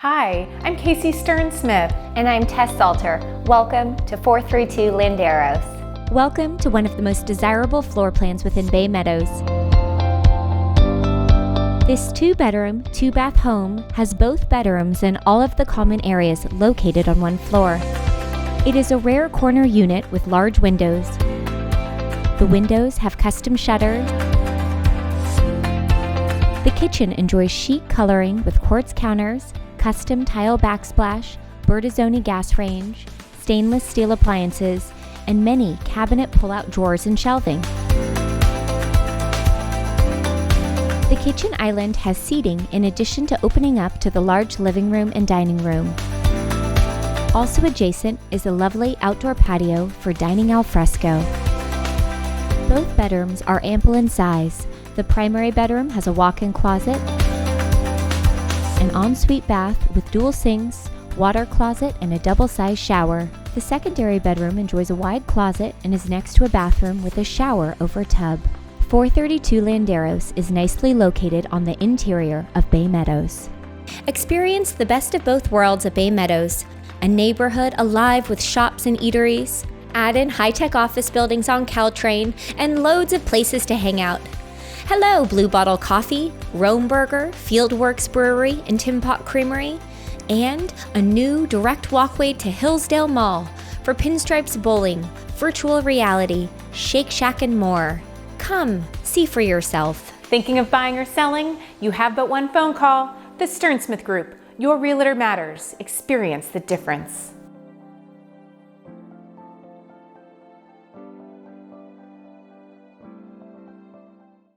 Hi, I'm Casey Stern-Smith. And I'm Tess Salter. Welcome to 432 Landeros. Welcome to one of the most desirable floor plans within Bay Meadows. This 2-bedroom, 2-bath home has both bedrooms and all of the common areas located on one floor. It is a rare corner unit with large windows. The windows have custom shutters. The kitchen enjoys chic coloring with quartz counters, custom tile backsplash, Bertozzoni gas range, stainless steel appliances, and many cabinet pull-out drawers and shelving. The kitchen island has seating in addition to opening up to the large living room and dining room. Also adjacent is a lovely outdoor patio for dining al fresco. Both bedrooms are ample in size. The primary bedroom has a walk-in closet, an ensuite bath with dual sinks, water closet, and a double-sized shower. The secondary bedroom enjoys a wide closet and is next to a bathroom with a shower over a tub. 432 Landeros is nicely located on the interior of Bay Meadows. Experience the best of both worlds at Bay Meadows, a neighborhood alive with shops and eateries. Add in high-tech office buildings on Caltrain and loads of places to hang out. Hello, Blue Bottle Coffee, Rome Burger, Fieldworks Brewery, and Tim Pot Creamery, and a new direct walkway to Hillsdale Mall for pinstripes bowling, virtual reality, Shake Shack, and more. Come, see for yourself. Thinking of buying or selling? You have but one phone call. The Stern-Smith Group. Your realtor matters. Experience the difference.